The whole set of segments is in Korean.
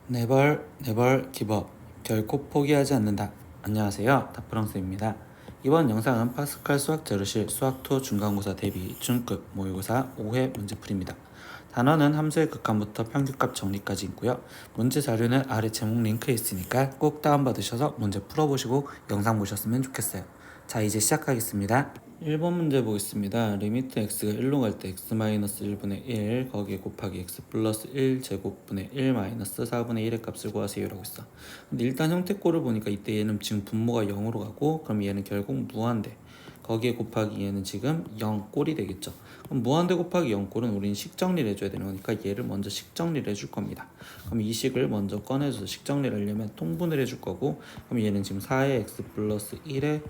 네벌 기버 결코 포기하지 않는다. 안녕하세요, 다프랑스입니다. 이번 영상은 파스칼 수학 제로실 수학2 중간고사 대비 중급 모의고사 5회 문제풀이입니다. 단어는 함수의 극한부터 평균값 정리까지 있고요. 문제 자료는 아래 제목 링크에 있으니까 꼭 다운받으셔서 문제 풀어보시고 영상 보셨으면 좋겠어요. 자, 이제 시작하겠습니다. 1번 문제 보겠습니다. 리미트 x가 1로 갈 때 x-1분의 1 거기에 곱하기 x 플러스 1 제곱분의 1 마이너스 4분의 1의 값을 구하세요 라고 했어. 근데 일단 형태꼴을 보니까 이때 얘는 지금 분모가 0으로 가고 그럼 얘는 결국 무한대 거기에 곱하기 얘는 지금 0꼴이 되겠죠. 그럼 무한대 곱하기 0꼴은 우리는 식정리를 해줘야 되는 거니까 얘를 먼저 식정리를 해줄 겁니다. 그럼 이 식을 먼저 꺼내줘서 식정리를 하려면 통분을 해줄 거고, 그럼 얘는 지금 4의 x 플러스 1의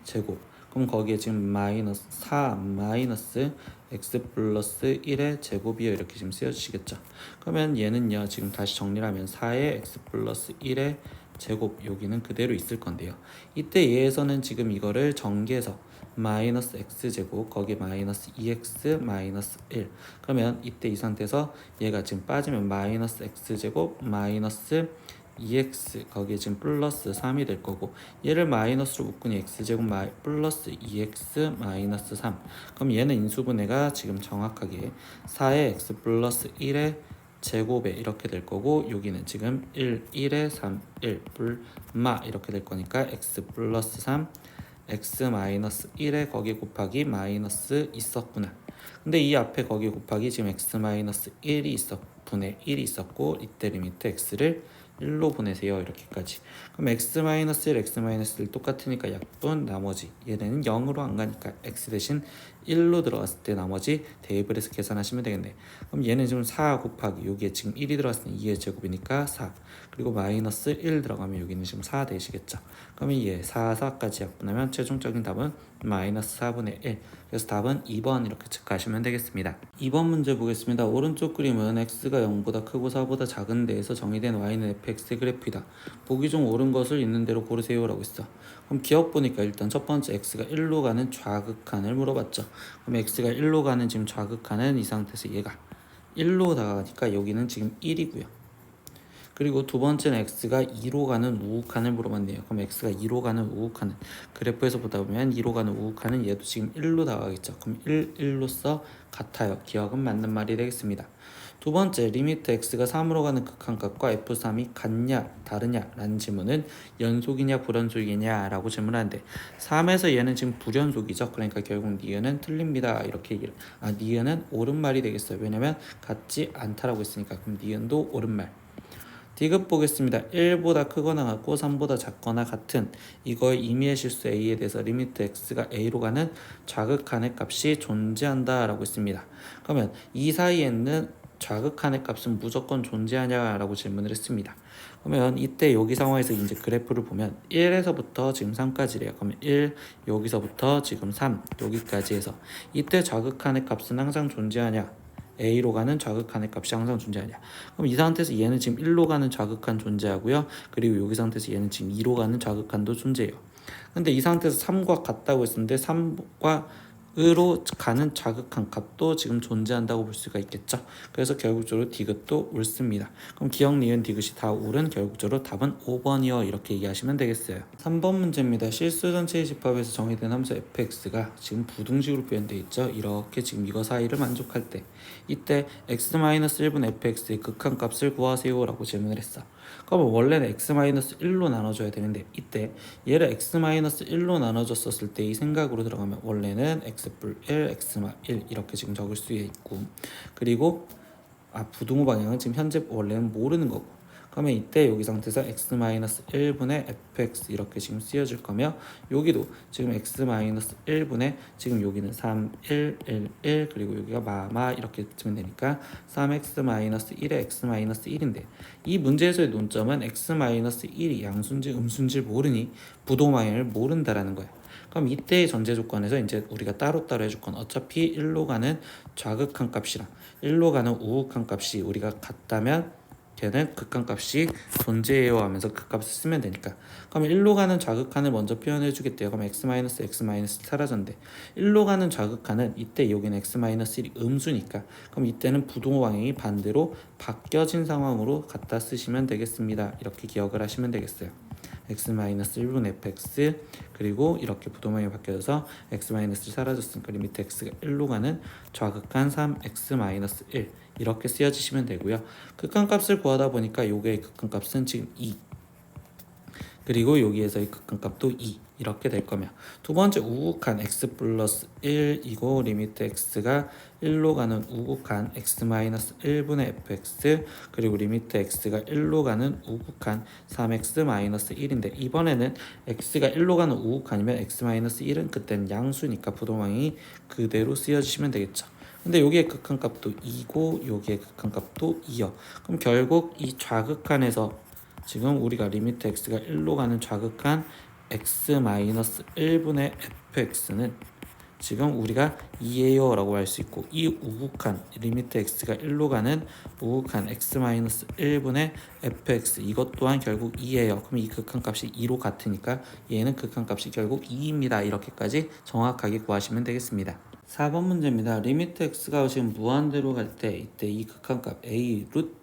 제곱, 그럼 거기에 지금 마이너스 4 마이너스 x 플러스 1의 제곱이요 이렇게 지금 쓰여주시겠죠. 그러면 얘는요 지금 다시 정리를 하면 4의 x 플러스 1의 제곱 여기는 그대로 있을 건데요. 이때 얘에서는 지금 이거를 전개해서 마이너스 x제곱 거기에 마이너스 2x 마이너스 1, 그러면 이때 이 상태에서 얘가 지금 빠지면 마이너스 x제곱 마이너스 2x 거기에 지금 플러스 3이 될 거고, 얘를 마이너스로 묶으니 x제곱 플러스 2x 마이너스 3, 그럼 얘는 인수분해가 지금 정확하게 4의 x 플러스 1의 제곱에 이렇게 될 거고, 여기는 지금 1에 3 1 불마 이렇게 될 거니까 x 플러스 3 x 마이너스 1에 거기 곱하기 마이너스 있었구나. 근데 이 앞에 거기 곱하기 지금 x 마이너스 1이 분의 1이 있었고, 이때 리미트 x를 1로 보내세요 이렇게까지. 그럼 x-1, x-1 똑같으니까 약분, 나머지 얘는 0으로 안 가니까 x 대신 1로 들어갔을 때 나머지 대입을 해서 계산하시면 되겠네. 그럼 얘는 지금 4 곱하기 여기에 지금 1이 들어갔으니 2의 제곱이니까 4, 그리고 마이너스 1 들어가면 여기는 지금 4 되시겠죠. 그러면 얘 4, 4까지 약분하면 최종적인 답은 마이너스 4분의 1. 그래서 답은 2번 이렇게 체크하시면 되겠습니다. 2번 문제 보겠습니다. 오른쪽 그림은 x가 0보다 크고 4보다 작은 데에서 정의된 y는 fx의 그래프이다. 보기 중 옳은 것을 있는 대로 고르세요 라고 했어. 그럼 기억 보니까 일단 첫 번째 x가 1로 가는 좌극한을 물어봤죠. 그럼 x가 1로 가는 지금 좌극한은 이 상태에서 얘가 1로 나가니까 여기는 지금 1이고요. 그리고 두 번째는 x가 2로 가는 우극한을 물어봤네요. 그럼 x가 2로 가는 우극한은 그래프에서 보다 보면 2로 가는 우극한은 얘도 지금 1로 나가겠죠. 그럼 1로서 같아요. 기억은 맞는 말이 되겠습니다. 두 번째, 리미트 x가 3으로 가는 극한값과 f3이 같냐 다르냐 라는 질문은 연속이냐 불연속이냐 라고 질문하는데, 3에서 얘는 지금 불연속이죠. 그러니까 결국 니은은 틀립니다 이렇게 얘기를, 니은은 옳은 말이 되겠어요. 왜냐면 같지 않다라고 했으니까. 그럼 니은도 옳은 말. 디귿 보겠습니다. 1보다 크거나 같고 3보다 작거나 같은 이거의 임의의 실수 a에 대해서 리미트 x가 a로 가는 좌극한의 값이 존재한다 라고 했습니다. 그러면 이 사이에는 좌극한의 값은 무조건 존재하냐 라고 질문을 했습니다. 그러면 이때 여기 상황에서 이제 그래프를 보면 1에서부터 지금 3까지래요. 그러면 1 여기서부터 지금 3 여기까지 해서 이때 좌극한의 값은 항상 존재하냐, A로 가는 좌극한의 값이 항상 존재하냐. 그럼 이 상태에서 얘는 지금 1로 가는 좌극한 존재하고요. 그리고 여기 상태에서 얘는 지금 2로 가는 좌극한도 존재해요. 근데 이 상태에서 3과 같다고 했었는데 3과 으로 가는 좌극한 값도 지금 존재한다고 볼 수가 있겠죠. 그래서 결국적으로 디귿도 옳습니다. 그럼 기억, 니은, 디귿이 다 옳은 결국적으로 답은 5번이요 이렇게 얘기하시면 되겠어요. 3번 문제입니다. 실수 전체의 집합에서 정의된 함수 fx가 지금 부등식으로 표현되어 있죠. 이렇게 지금 이거 사이를 만족할 때 이때 x-1분 fx의 극한값을 구하세요 라고 질문을 했어. 그러면 원래는 x-1로 나눠줘야 되는데 이때 얘를 x-1로 나눠줬었을 때 이 생각으로 들어가면 원래는 x+1, x-1 이렇게 지금 적을 수 있고, 그리고 부등호 방향은 지금 현재 원래는 모르는 거고, 그러면 이때 여기 상태에서 x-1분의 fx 이렇게 지금 쓰여질 거며, 여기도 지금 x-1분의 지금 여기는 3, 1, 1, 1 그리고 여기가 마마 이렇게 쓰면 되니까 3x-1의 x-1인데 이 문제에서의 논점은 x-1이 양수인지 음수인지 모르니 부동호 방향을 모른다라는 거야. 그럼 이때의 전제 조건에서 이제 우리가 따로따로 해줄 건 어차피 1로 가는 좌극한 값이랑 1로 가는 우극한 값이 우리가 같다면 걔는 극한값이 존재해요 하면서 그 값을 쓰면 되니까. 그럼 1로 가는 좌극한을 먼저 표현해 주겠대요. 그럼 x 사라졌는데 1로 가는 좌극한은 이때 여기는 x-1이 음수니까 그럼 이때는 부동 방향이 반대로 바뀌어진 상황으로 갖다 쓰시면 되겠습니다. 이렇게 기억을 하시면 되겠어요. x-1분의 fx 그리고 이렇게 부동방향이 바뀌어서 x-1이 사라졌으니까 리미트 x가 1로 가는 좌극한 3x-1 이렇게 쓰여지시면 되고요. 극한값을 구하다 보니까 요게 극한값은 지금 2 그리고 여기에서의 극한값도 2 이렇게 될 거면 두 번째 우극한 x 플러스 1이고 리미트 x가 1로 가는 우극한 x-1분의 fx 그리고 리미트 x가 1로 가는 우극한 3x-1인데 이번에는 x가 1로 가는 우극한이면 x-1은 그때는 양수니까 부동항이 그대로 쓰여주시면 되겠죠. 근데 여기에 극한값도 2고 여기에 극한값도 2요. 그럼 결국 이 좌극한에서 지금 우리가 리미트 x가 1로 가는 좌극한 x-1분의 fx는 지금 우리가 2예요 라고 할 수 있고 이 우극한 리미트 x가 1로 가는 우극한 x-1분의 fx 이것 또한 결국 2예요. 그럼 이 극한값이 2로 같으니까 얘는 극한값이 결국 2입니다. 이렇게까지 정확하게 구하시면 되겠습니다. 4번 문제입니다. 리미트 x가 지금 무한대로 갈 때 이때 이 극한값 a 루트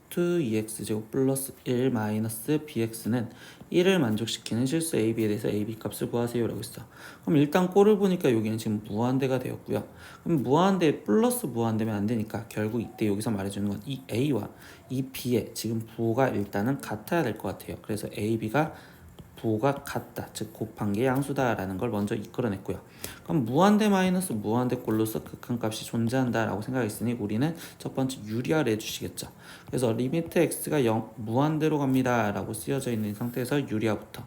2x제곱 플러스 1 마이너스 bx는 1을 만족시키는 실수 ab에 대해서 ab 값을 구하세요 라고 했어. 그럼 일단 꼴을 보니까 여기는 지금 무한대가 되었고요. 그럼 무한대 플러스 무한대면 안 되니까 결국 이때 여기서 말해주는 건 이 a와 이 b의 지금 부호가 일단은 같아야 될 것 같아요. 그래서 ab가 부호가 같다, 즉 곱한 게 양수다라는 걸 먼저 이끌어냈고요. 그럼 무한대 마이너스 무한대 꼴로서 극한값이 존재한다라고 생각했으니 우리는 첫 번째 유리화를 해주시겠죠. 그래서 리미트 x가 0, 무한대로 갑니다라고 쓰여져 있는 상태에서 유리화부터.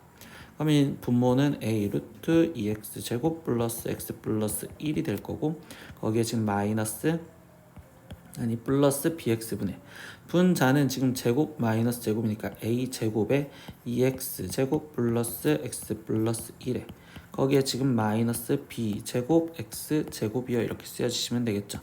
그럼 이 분모는 a 루트 2x 제곱 플러스 x 플러스 1이 될 거고 거기에 지금 마이너스 플러스 bx분의 분자는 지금 제곱 마이너스 제곱이니까 a 제곱에 2x 제곱 플러스 x 플러스 1에 거기에 지금 마이너스 b 제곱 x 제곱이요 이렇게 쓰여주시면 되겠죠.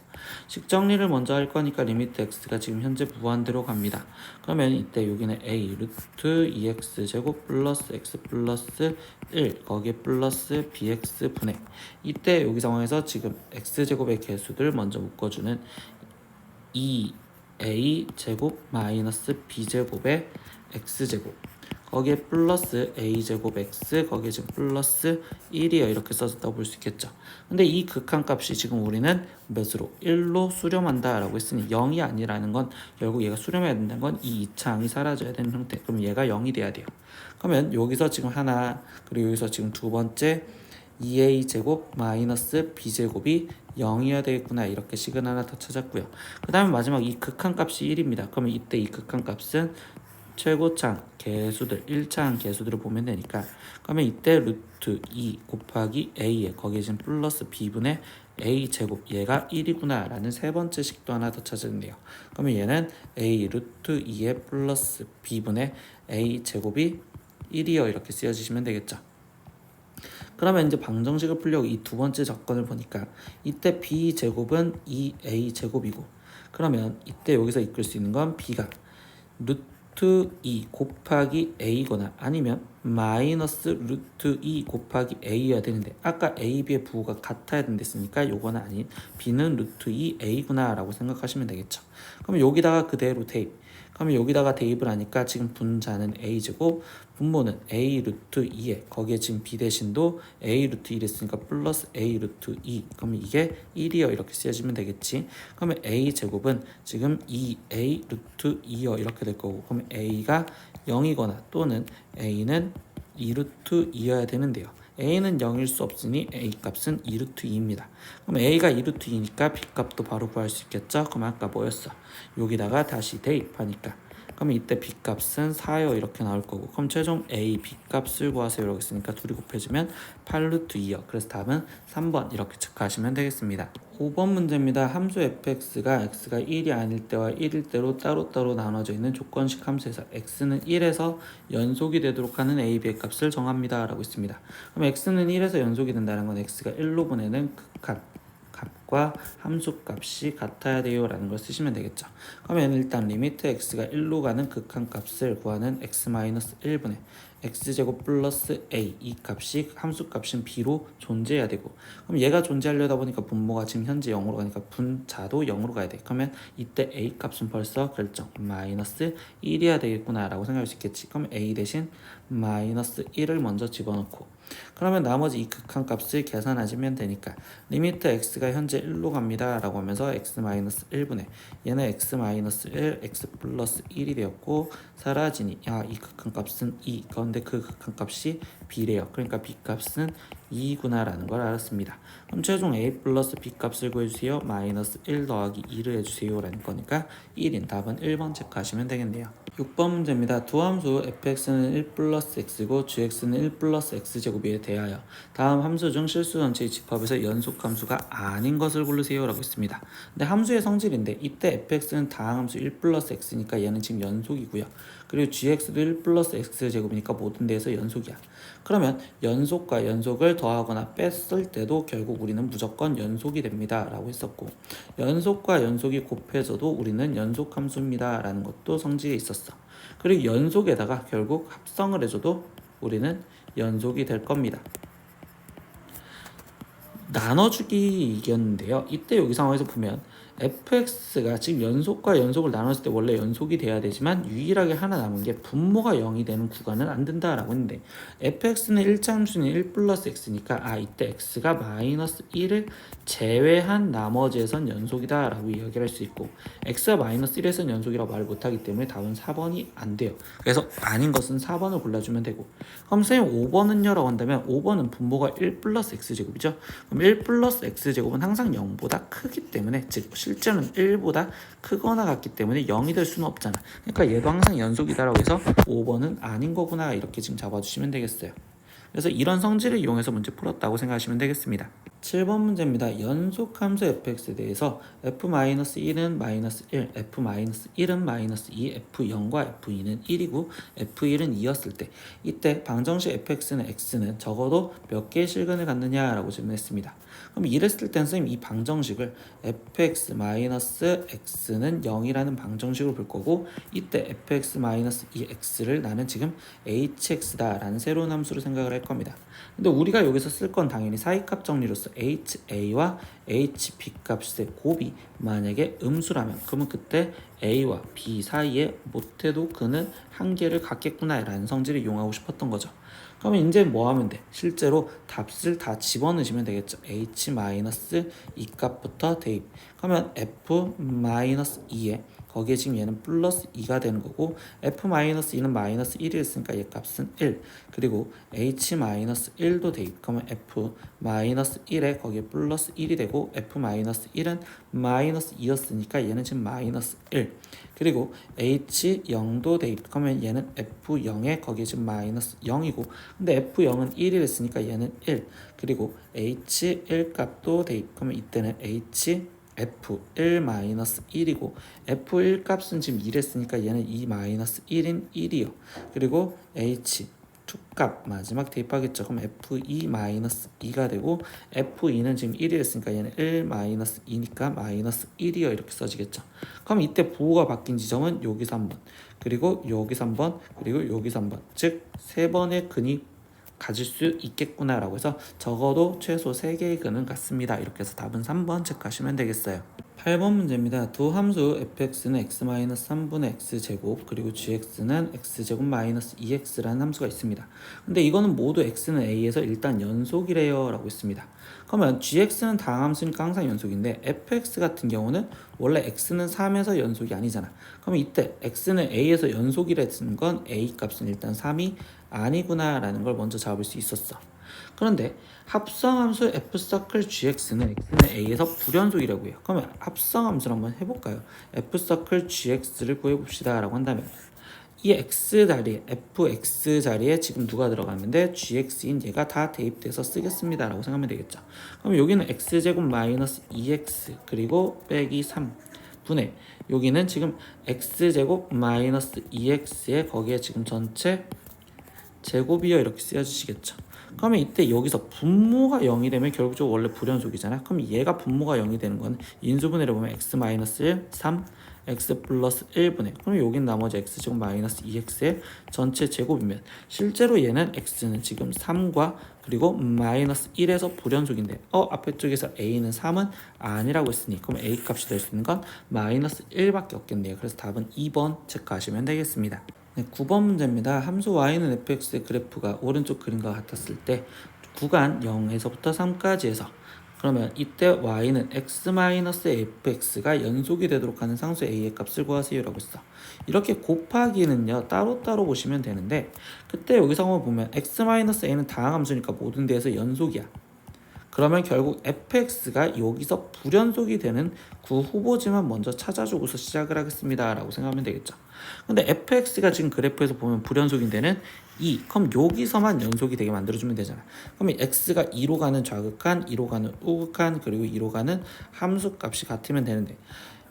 식 정리를 먼저 할 거니까 리미트 x가 지금 현재 무한대로 갑니다. 그러면 이때 여기는 a 루트 2x 제곱 플러스 x 플러스 1 거기에 플러스 bx 분의 이때 여기 상황에서 지금 x 제곱의 개수들 먼저 묶어주는 2a 제곱 마이너스 b 제곱의 x 제곱 거기에 플러스 a 제곱 x 거기에 지금 플러스 1이요 이렇게 써서 볼 수 있겠죠. 근데 이 극한값이 지금 우리는 몇으로 1로 수렴한다 라고 했으니 0이 아니라는 건 결국 얘가 수렴해야 된다는 건 이 이차항이 사라져야 되는 형태. 그럼 얘가 0이 돼야 돼요. 그러면 여기서 지금 하나 그리고 여기서 지금 두 번째 2a 제곱 마이너스 b 제곱이 0이어야 되겠구나 이렇게 식은 하나 더 찾았고요. 그 다음에 마지막 이 극한값이 1입니다. 그러면 이때 이 극한값은 최고차항 개수들 1차항 개수들을 보면 되니까 그러면 이때 루트 2 곱하기 a에 거기에 지금 플러스 b분의 a 제곱 얘가 1이구나 라는 세 번째 식도 하나 더 찾았는데요. 그러면 얘는 a 루트 2에 플러스 b분의 a 제곱이 1이요 이렇게 쓰여주시면 되겠죠. 그러면 이제 방정식을 풀려고 이 두 번째 조건을 보니까 이때 b 제곱은 2a 제곱이고 그러면 이때 여기서 이끌 수 있는 건 b가 루트 2 곱하기 a거나 아니면 마이너스 루트 2 곱하기 a여야 되는데 아까 a, b의 부호가 같아야 된댔으니까 요거는 아닌 b는 루트 2a구나 라고 생각하시면 되겠죠. 그럼 여기다가 그대로 대입 그러면 여기다가 대입을 하니까 지금 분자는 a제곱 분모는 a 루트 2에 거기에 지금 b 대신도 a 루트 1 했으니까 플러스 a 루트 2 그러면 이게 1이요 이렇게 쓰여지면 되겠지. 그러면 a 제곱은 지금 2a 루트 2요 이렇게 될 거고 그러면 a가 0이거나 또는 a는 2 루트 2여야 되는데요. a는 0일 수 없으니 a 값은 2 루트 2입니다. 그럼 a가 2 루트 2니까 b 값도 바로 구할 수 있겠죠. 그럼 아까 뭐였어? 여기다가 다시 대입하니까 그럼 이때 b 값은 4요 이렇게 나올 거고 그럼 최종 a b 값을 구하세요 이렇게 했으니까 둘이 곱해주면 8 루트 2요. 그래서 답은 3번 이렇게 체크하시면 되겠습니다. 5번 문제입니다. 함수 fx가 x가 1이 아닐 때와 1일 때로 따로따로 나눠져 있는 조건식 함수에서 x는 1에서 연속이 되도록 하는 a, b의 값을 정합니다 라고 있습니다. 그럼 x는 1에서 연속이 된다는 건 x가 1로 보내는 극한 값과 함수값이 같아야 돼요 라는 걸 쓰시면 되겠죠. 그러면 일단 리미트 x가 1로 가는 극한값을 구하는 x-1분의 x제곱 플러스 a, 이 값이 함수값인 b로 존재해야 되고, 그럼 얘가 존재하려다 보니까 분모가 지금 현재 0으로 가니까 분자도 0으로 가야 돼. 그러면 이때 a 값은 벌써 결정 마이너스 1이어야 되겠구나 라고 생각할 수 있겠지. 그럼 a 대신 마이너스 1을 먼저 집어넣고, 그러면 나머지 이 극한값을 계산하시면 되니까 리미트 x가 현재 1로 갑니다 라고 하면서 x-1분의 얘는 x-1, x 플러스 1이 되었고, 사라지니 이 극한값은 2, 그런데 그 극한값이 b래요. 그러니까 b값은 2구나 라는 걸 알았습니다. 그럼 최종 a 플러스 b값을 구해주세요. 마이너스 1 더하기 2를 해주세요 라는 거니까 1인 답은 1번 체크하시면 되겠네요. 6번 문제입니다. 두 함수 fx는 1 플러스 x고 gx는 1 플러스 x제곱에 대하여 다음 함수 중 실수 전체의 집합에서 연속 함수가 아닌 것을 고르세요 라고 했습니다. 근데 함수의 성질인데 이때 fx는 다항함수 1 플러스 x니까 얘는 지금 연속이고요. 그리고 gx도 1 플러스 x제곱이니까 모든 데에서 연속이야. 그러면 연속과 연속을 더하거나 뺐을 때도 결국 우리는 무조건 연속이 됩니다 라고 했었고, 연속과 연속이 곱해져도 우리는 연속함수입니다 라는 것도 성질에 있었어. 그리고 연속에다가 결국 합성을 해줘도 우리는 연속이 될 겁니다. 나눠주기 이겼는데요. 이때 여기 상황에서 보면 fx가 지금 연속과 연속을 나눴을 때 원래 연속이 돼야 되지만 유일하게 하나 남은 게 분모가 0이 되는 구간은 안 된다라고 했는데, fx는 1차함수는 1 플러스 x니까 이때 x가 마이너스 1을 제외한 나머지에선 연속이다 라고 이야기를 할 수 있고, x가 마이너스 1에선 연속이라고 말을 못하기 때문에 답은 4번이 안 돼요. 그래서 아닌 것은 4번을 골라주면 되고, 그럼 선생님 5번은요 라고 한다면 5번은 분모가 1 플러스 x제곱이죠. 그럼 1 플러스 x제곱은 항상 0보다 크기 때문에, 즉 실제는 1보다 크거나 같기 때문에 0이 될 수는 없잖아. 그러니까 얘도 항상 연속이다라고 해서 5번은 아닌 거구나 이렇게 지금 잡아주시면 되겠어요. 그래서 이런 성질을 이용해서 문제 풀었다고 생각하시면 되겠습니다. 7번 문제입니다. 연속함수 fx에 대해서 f-1은 마이너스 1, f-1은 마이너스 2, f0과 f2는 1이고 f1은 2였을 때 이때 방정식 fx는 x는 적어도 몇 개의 실근을 갖느냐라고 질문했습니다. 그럼 이랬을 땐 선생님 이 방정식을 fx-x는 0이라는 방정식으로 볼 거고, 이때 fx-2x를 나는 지금 hx다 라는 새로운 함수로 생각을 할 겁니다. 근데 우리가 여기서 쓸 건 당연히 사이값 정리로서 ha와 hb 값의 곱이 만약에 음수라면, 그러면 그때 a와 b 사이에 못해도 그는 한계를 갖겠구나 라는 성질을 이용하고 싶었던 거죠. 그러면 이제 뭐 하면 돼? 실제로 답을 다 집어넣으시면 되겠죠. h-2 값부터 대입. 그러면 f-2에 거기에 지금 얘는 플러스 2가 되는 거고, f-2는 마이너스 1이 있으니까 얘 값은 1. 그리고 h-1도 대입. 그러면 f-1에 거기에 플러스 1이 되고, f-1은 마이너스 2였으니까 얘는 지금 마이너스 1. 그리고 h0도 대입. 그러면 얘는 f0에 거기에 지금 마이너스 0이고, 근데 f0은 1이 됐으니까 얘는 1. 그리고 h1 값도 대입. 그러면 이때는 f1-1이고 f1 값은 지금 2랬으니까 얘는 2-1인 1이요. 그리고 h2 값 마지막 대입하겠죠. 그럼 f2-2가 되고, f2는 지금 1이 됐으니까 얘는 1-2니까 마이너스 1이요 이렇게 써지겠죠. 그럼 이때 부호가 바뀐 지점은 여기서 한 번, 그리고 여기서 한 번, 그리고 여기서 한 번, 즉 3번의 근이 가질 수 있겠구나 라고 해서 적어도 최소 3개의 근은 같습니다. 이렇게 해서 답은 3번 체크하시면 되겠어요. 8번 문제입니다. 두 함수 fx는 x-3분의 x제곱 그리고 gx는 x제곱 마이너스 2x라는 함수가 있습니다. 근데 이거는 모두 x는 a에서 일단 연속이래요 라고 했습니다. 그러면 gx는 다항함수니까 항상 연속인데 fx 같은 경우는 원래 x는 3에서 연속이 아니잖아. 그러면 이때 x는 a에서 연속이라는 건 a 값은 일단 3이 아니구나 라는 걸 먼저 잡을 수 있었어. 그런데 합성함수 f서클 gx는 x는 a에서 불연속이라고 해요. 그러면 합성함수를 한번 해볼까요? f서클 gx를 구해봅시다 라고 한다면 이 x 자리에 fx 자리에 지금 누가 들어갔는데 gx인 얘가 다 대입돼서 쓰겠습니다 라고 생각하면 되겠죠. 그럼 여기는 x제곱 마이너스 2x 그리고 빼기 3 분의 여기는 지금 x제곱 마이너스 2x에 거기에 지금 전체 제곱이요 이렇게 쓰여주시겠죠. 그러면 이때 여기서 분모가 0이 되면 결국적으로 원래 불연속이잖아. 그럼 얘가 분모가 0이 되는 거는 인수분해를 보면 x-1, 3, x 플러스 1분의, 그럼 여긴 나머지 x제곱 마이너스 2x의 전체 제곱이면 실제로 얘는 x는 지금 3과 그리고 마이너스 1에서 불연속인데 앞에 쪽에서 a는 3은 아니라고 했으니 그럼 a 값이 될 수 있는 건 마이너스 1밖에 없겠네요. 그래서 답은 2번 체크하시면 되겠습니다. 네, 9번 문제입니다. 함수 y는 fx의 그래프가 오른쪽 그림과 같았을 때 구간 0에서부터 3까지 해서 그러면 이때 y는 x-fx가 연속이 되도록 하는 상수 a의 값을 구하세요 라고 했어. 이렇게 곱하기는요 따로따로 보시면 되는데 그때 여기서 한번 보면 x-a는 다항함수니까 모든 데에서 연속이야. 그러면 결국 fx가 여기서 불연속이 되는 구 후보지만 먼저 찾아주고서 시작을 하겠습니다 라고 생각하면 되겠죠. 근데 fx가 지금 그래프에서 보면 불연속인데는 2, 그럼 여기서만 연속이 되게 만들어주면 되잖아. 그러면 x가 2로 가는 좌극한, 2로 가는 우극한, 그리고 2로 가는 함수 값이 같으면 되는데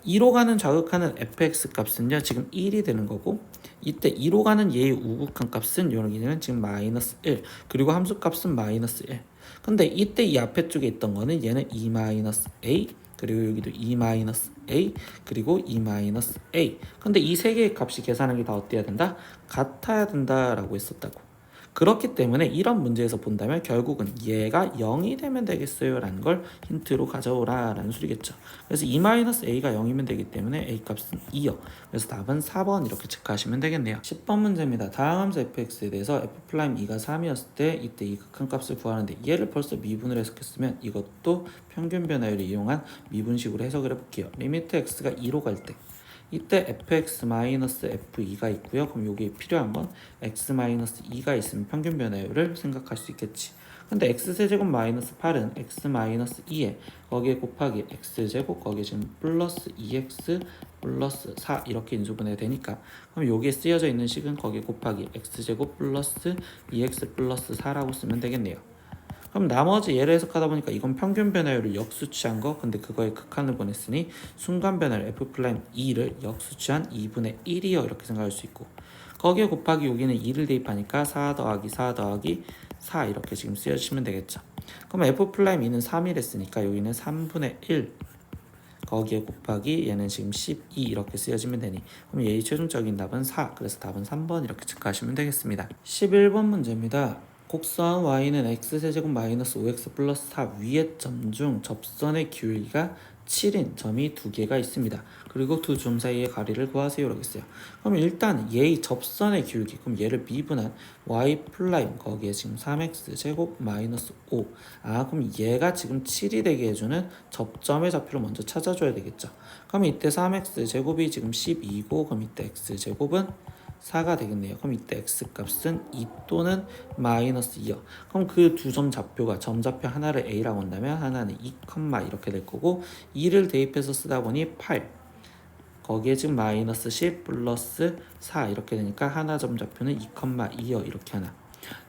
2로 가는 좌극하는 fx 값은요 지금 1이 되는 거고 이때 2로 가는 얘의 우극한 값은 여기는 지금 마이너스 1 그리고 함수 값은 마이너스 1. 근데 이때 이 앞에 쪽에 있던 거는 얘는 2-a 그리고 여기도 2-a 그리고 2-a. 근데 이 세 개의 값이 계산하기 다 어때야 된다? 같아야 된다라고 했었다고. 그렇기 때문에 이런 문제에서 본다면 결국은 얘가 0이 되면 되겠어요 라는 걸 힌트로 가져오라 라는 소리겠죠. 그래서 2-a가 0이면 되기 때문에 a 값은 2요. 그래서 답은 4번 이렇게 체크하시면 되겠네요. 10번 문제입니다. 다항함수 fx에 대해서 f'2가 3이었을 때 이때 이 극한값을 구하는데 얘를 벌써 미분을 해석했으면 이것도 평균 변화율을 이용한 미분식으로 해석을 해볼게요. 리미트 x가 2로 갈 때 이때 fx-f2가 있고요. 그럼 여기 필요한 건 x-2가 있으면 평균 변화율을 생각할 수 있겠지. 근데 x세제곱 마이너스 8은 x-2에 거기에 곱하기 x제곱 거기에 지금 플러스 2x 플러스 4 이렇게 인수분해 되니까 그럼 여기에 쓰여져 있는 식은 거기에 곱하기 x제곱 플러스 2x 플러스 4라고 쓰면 되겠네요. 그럼 나머지 얘를 해석하다 보니까 이건 평균 변화율을 역수치한 거, 근데 그거에 극한을 보냈으니 순간 변화율 f'2를 역수치한 2분의 1이요 이렇게 생각할 수 있고 거기에 곱하기 여기는 2를 대입하니까 4 더하기 4 더하기 4 이렇게 지금 쓰여주시면 되겠죠. 그럼 f'2는 3이랬으니까 여기는 3분의 1 거기에 곱하기 얘는 지금 12 이렇게 쓰여지면 되니 그럼 얘의 최종적인 답은 4. 그래서 답은 3번 이렇게 체크하시면 되겠습니다. 11번 문제입니다. 곡선 y는 x세제곱 마이너스 5x 플러스 4 위의 점 중 접선의 기울기가 7인 점이 두 개가 있습니다. 그리고 두 점 사이의 거리를 구하세요 라고 했어요. 그럼 일단 얘의 접선의 기울기, 그럼 얘를 미분한 y 플라임 거기에 지금 3x 제곱 마이너스 5. 그럼 얘가 지금 7이 되게 해주는 접점의 좌표를 먼저 찾아줘야 되겠죠. 그럼 이때 3x 제곱이 지금 12고 그럼 이때 x 제곱은 4가 되겠네요. 그럼 이때 x값은 2 또는 마이너스 2요. 그럼 그 두 점 좌표가 점좌표 하나를 a라고 한다면 하나는 2, 이렇게 될 거고 2를 대입해서 쓰다 보니 8 거기에 지금 마이너스 10 플러스 4 이렇게 되니까 하나 점좌표는 2, 2요 이렇게 하나.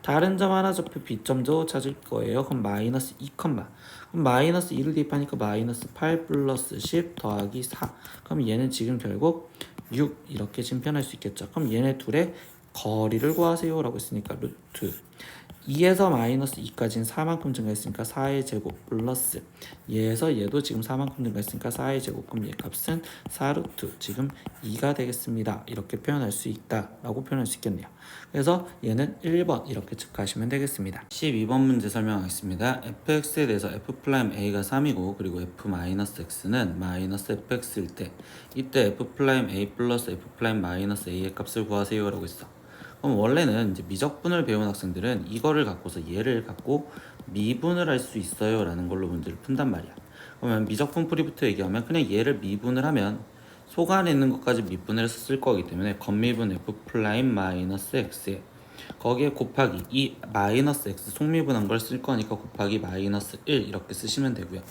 다른 점 하나 좌표 b점도 찾을 거예요. 그럼 마이너스 2, 그럼 마이너스 2를 대입하니까 마이너스 8 플러스 10 더하기 4. 그럼 얘는 지금 결국 6 이렇게 지금 표현할 수 있겠죠. 그럼 얘네 둘의 거리를 구하세요 라고 했으니까 루트 2에서 마이너스 2까지는 4만큼 증가했으니까 4의 제곱 플러스 얘에서 얘도 지금 4만큼 증가했으니까 4의 제곱, 그럼 얘 값은 4루트 지금 2가 되겠습니다. 이렇게 표현할 수 있다 라고 표현할 수 있겠네요. 그래서 얘는 1번 이렇게 체크하시면 되겠습니다. 12번 문제 설명하겠습니다. fx에 대해서 f'a가 3이고 그리고 f-x는 마이너스 fx일 때 이때 f'(a) 플러스 f'-a의 값을 구하세요 라고 했어. 그럼 원래는 이제 미적분을 배운 학생들은 이거를 갖고서 얘를 갖고 미분을 할 수 있어요 라는 걸로 문제를 푼단 말이야. 그러면 미적분 풀이부터 얘기하면 그냥 얘를 미분을 하면 속 안에 있는 것까지 미분을 해서 쓸 거기 때문에 겉미분 f'-x에 거기에 곱하기 이 마이너스 x 속미분한 걸 쓸 거니까 곱하기 마이너스 1 이렇게 쓰시면 되고요.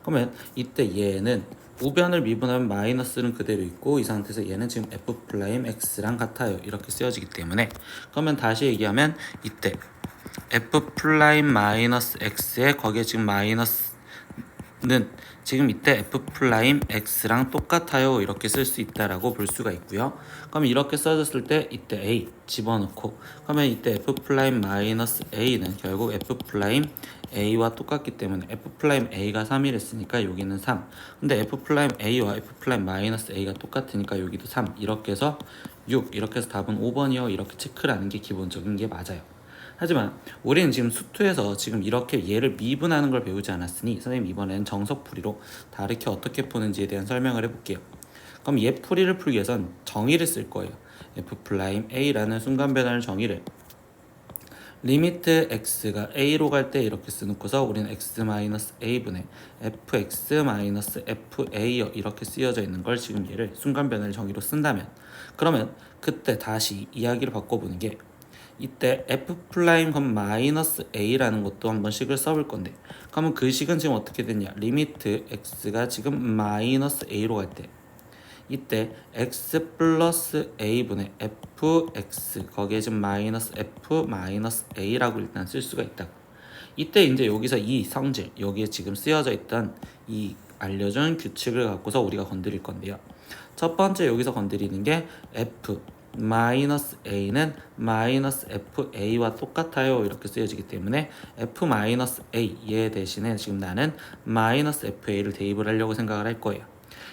그러면 이때 얘는 우변을 미분하면 마이너스는 그대로 있고 이 상태에서 얘는 지금 f'x랑 같아요 이렇게 쓰여지기 때문에 그러면 다시 얘기하면 이때 f'-x에 거기에 지금 마이너스 는 지금 이때 f 프라임 x랑 똑같아요 이렇게 쓸 수 있다라고 볼 수가 있고요. 그럼 이렇게 써졌을 때 이때 a 집어넣고 그러면 이때 f 프라임 마이너스 a는 결국 f 프라임 a와 똑같기 때문에 f 프라임 a가 3이랬으니까 여기는 3. 근데 f 프라임 a와 f 프라임 마이너스 a가 똑같으니까 여기도 3. 이렇게 해서 6. 이렇게 해서 답은 5번이요. 이렇게 체크를 하는 게 기본적인 게 맞아요. 하지만 우리는 지금 수투에서 지금 이렇게 얘를 미분하는 걸 배우지 않았으니 선생님 이번엔 정석풀이로 다르게 어떻게 푸는지에 대한 설명을 해볼게요. 그럼 얘 풀이를 풀기 위해선 정의를 쓸 거예요. f'a라는 순간 변화를 정의를 리미트 x가 a로 갈 때 이렇게 써놓고서 우리는 x-a분의 fx-fa 이렇게 쓰여져 있는 걸 지금 얘를 순간 변화를 정의로 쓴다면 그러면 그때 다시 이야기를 바꿔보는 게 이때 f 프라임 마이너스 a라는 것도 한번 식을 써볼 건데 그러면 그 식은 지금 어떻게 됐냐 리미트 x가 지금 마이너스 a로 갈 때 이때 x 플러스 a분의 fx 거기에 지금 마이너스 f 마이너스 a라고 일단 쓸 수가 있다. 이때 이제 여기서 이 성질 여기에 지금 쓰여져 있던 이 알려준 규칙을 갖고서 우리가 건드릴 건데요. 첫 번째 여기서 건드리는 게 f 마이너스 a는 마이너스 fa와 똑같아요 이렇게 쓰여지기 때문에 f 마이너스 a 얘 대신에 지금 나는 마이너스 fa를 대입을 하려고 생각을 할 거예요.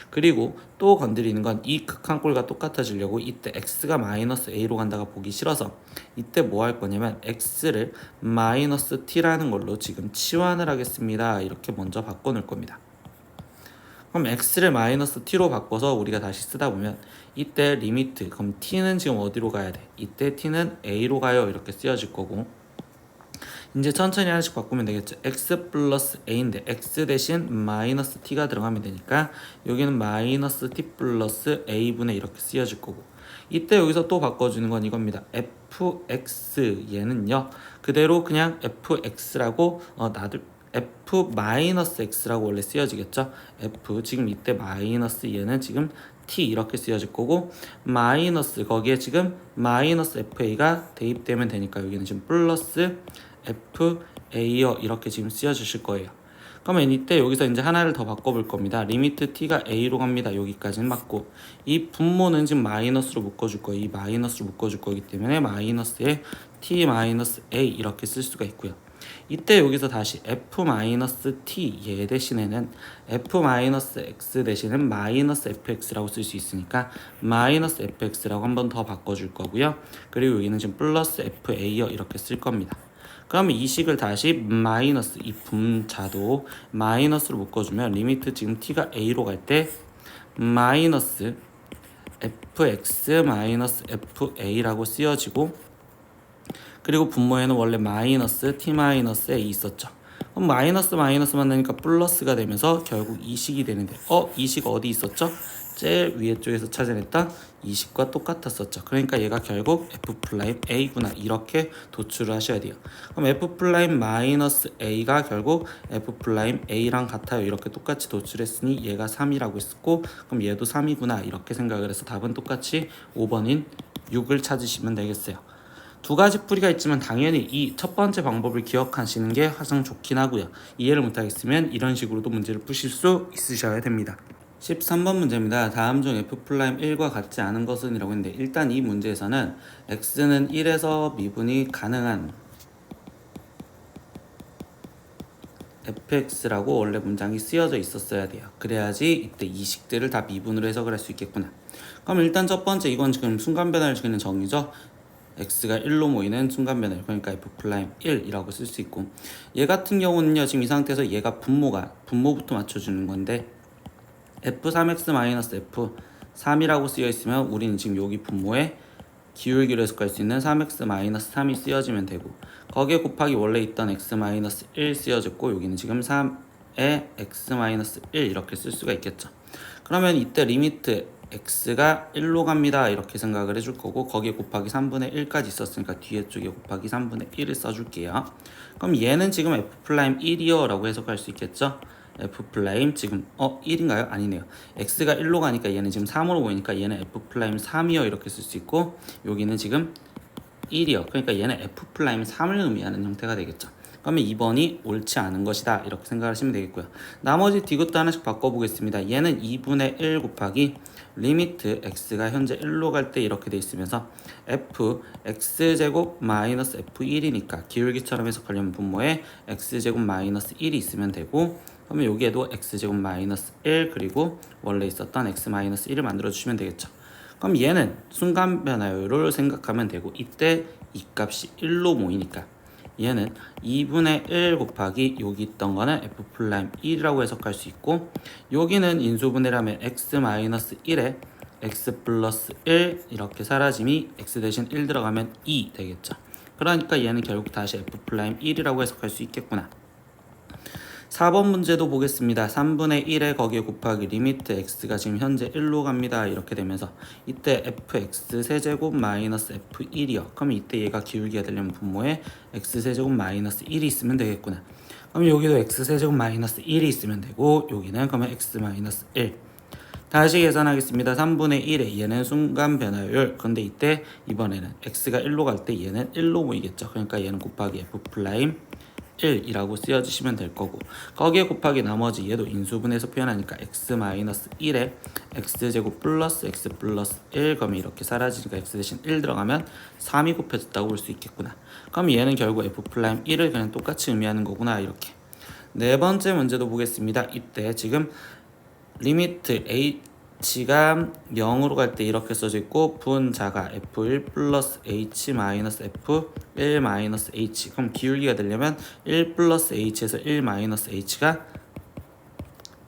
그리고 또 건드리는 건 이 극한꼴과 똑같아지려고 이때 x가 마이너스 a로 간다가 보기 싫어서 이때 뭐 할 거냐면 x를 마이너스 t라는 걸로 지금 치환을 하겠습니다. 이렇게 먼저 바꿔놓을 겁니다. 그럼 x를 마이너스 t로 바꿔서 우리가 다시 쓰다 보면 이때 리미트 그럼 t는 지금 어디로 가야 돼? 이때 t는 a로 가요 이렇게 쓰여질 거고 이제 천천히 하나씩 바꾸면 되겠죠. x 플러스 a인데 x 대신 마이너스 t가 들어가면 되니까 여기는 마이너스 t 플러스 a분의 이렇게 쓰여질 거고 이때 여기서 또 바꿔주는 건 이겁니다. fx 얘는요 그대로 그냥 fx라고 놔둘 f 마이너스 x라고 원래 쓰여지겠죠. f 지금 이때 마이너스 얘는 지금 t 이렇게 쓰여질 거고 마이너스 거기에 지금 마이너스 fa가 대입되면 되니까 여기는 지금 플러스 fa요 이렇게 지금 쓰여주실 거예요. 그러면 이때 여기서 이제 하나를 더 바꿔볼 겁니다. 리미트 t가 a로 갑니다. 여기까지는 맞고 이 분모는 지금 마이너스로 묶어줄 거예요. 이 마이너스로 묶어줄 거기 때문에 마이너스에 t 마이너스 a 이렇게 쓸 수가 있고요. 이때 여기서 다시 f-t 얘 대신에는 f-x 대신은 마이너스 fx라고 쓸 수 있으니까 마이너스 fx라고 한 번 더 바꿔줄 거고요. 그리고 여기는 지금 플러스 fa요 이렇게 쓸 겁니다. 그러면 이 식을 다시 마이너스 이 분자도 마이너스로 묶어주면 리미트 지금 t가 a로 갈 때 마이너스 fx 마이너스 fa라고 쓰여지고 그리고 분모에는 원래 마이너스 t 마이너스 a 있었죠. 그럼 마이너스 마이너스만 나니까 플러스가 되면서 결국 이 식이 되는데 이 식 어디 있었죠? 제일 위에 쪽에서 찾아냈던 이 식과 똑같았었죠. 그러니까 얘가 결국 f'a구나 이렇게 도출을 하셔야 돼요. 그럼 f'-a가 결국 f'a랑 같아요. 이렇게 똑같이 도출했으니 얘가 3이라고 했었고 그럼 얘도 3이구나 이렇게 생각을 해서 답은 똑같이 5번인 6을 찾으시면 되겠어요. 두 가지 풀이가 있지만 당연히 이 첫 번째 방법을 기억하시는 게 가장 좋긴 하고요. 이해를 못하겠으면 이런 식으로도 문제를 푸실 수 있으셔야 됩니다. 13번 문제입니다. 다음 중 f'1과 같지 않은 것은 이라고 했는데 일단 이 문제에서는 x는 1에서 미분이 가능한 fx라고 원래 문장이 쓰여져 있었어야 돼요. 그래야지 이때 이 식들을 다 미분으로 해석을 할 수 있겠구나. 그럼 일단 첫 번째 이건 지금 순간 변화를 주는 정의죠. x가 1로 모이는 순간 변화 그러니까 f'1이라고 쓸 수 있고 얘 같은 경우는요 지금 이 상태에서 얘가 분모부터 맞춰주는 건데 f3x-f3이라고 쓰여 있으면 우리는 지금 여기 분모에 기울기로 해석할 수 있는 3x-3이 쓰여지면 되고 거기에 곱하기 원래 있던 x-1 쓰여졌고 여기는 지금 3에 x-1 이렇게 쓸 수가 있겠죠. 그러면 이때 리미트 x가 1로 갑니다 이렇게 생각을 해줄 거고 거기에 곱하기 3분의 1까지 있었으니까 뒤에 쪽에 곱하기 3분의 1을 써줄게요. 그럼 얘는 지금 f'1이요 라고 해석할 수 있겠죠. f' 지금 1인가요? 아니네요. x가 1로 가니까 얘는 지금 3으로 보이니까 얘는 f'3이요 이렇게 쓸 수 있고 여기는 지금 1이요. 그러니까 얘는 f'3을 의미하는 형태가 되겠죠. 그러면 2번이 옳지 않은 것이다 이렇게 생각하시면 되겠고요. 나머지 디귿도 하나씩 바꿔보겠습니다. 얘는 2분의 1 곱하기 리미트 x가 현재 1로 갈 때 이렇게 돼 있으면서 f x제곱 마이너스 f1이니까 기울기처럼 해석하려면 분모에 x제곱 마이너스 1이 있으면 되고, 그러면 여기에도 x제곱 마이너스 1 그리고 원래 있었던 x 마이너스 1을 만들어 주시면 되겠죠. 그럼 얘는 순간 변화율을 생각하면 되고, 이때 이 값이 1로 모이니까 얘는 2분의 1 곱하기 여기 있던 거는 f'1이라고 해석할 수 있고, 여기는 인수분해라면 x-1에 x 플러스 1 이렇게 사라짐이 x 대신 1 들어가면 2 되겠죠. 그러니까 얘는 결국 다시 f'1이라고 해석할 수 있겠구나. 4번 문제도 보겠습니다. 3분의 1에 거기에 곱하기 리미트 x가 지금 현재 1로 갑니다. 이렇게 되면서 이때 fx 세제곱 마이너스 f1이요. 그럼 이때 얘가 기울기가 되려면 분모에 x 세제곱 마이너스 1이 있으면 되겠구나. 그럼 여기도 x 세제곱 마이너스 1이 있으면 되고, 여기는 그러면 x 마이너스 1. 다시 계산하겠습니다. 3분의 1에 얘는 순간 변화율. 근데 이때 이번에는 x가 1로 갈 때 얘는 1로 모이겠죠. 그러니까 얘는 곱하기 f' 1이라고 쓰여주시면 될 거고, 거기에 곱하기 나머지 얘도 인수분해서 표현하니까 x-1에 x제곱 플러스 x 플러스 1, 그러면 이렇게 사라지니까 x 대신 1 들어가면 3이 곱해졌다고 볼 수 있겠구나. 그럼 얘는 결국 f'1을 그냥 똑같이 의미하는 거구나. 이렇게. 네 번째 문제도 보겠습니다. 이때 지금 리미트 h가 0으로 갈 때 이렇게 써져 있고, 분자가 f1 플러스 h 마이너스 f1 마이너스 h. 그럼 기울기가 되려면 1 플러스 h에서 1 마이너스 h가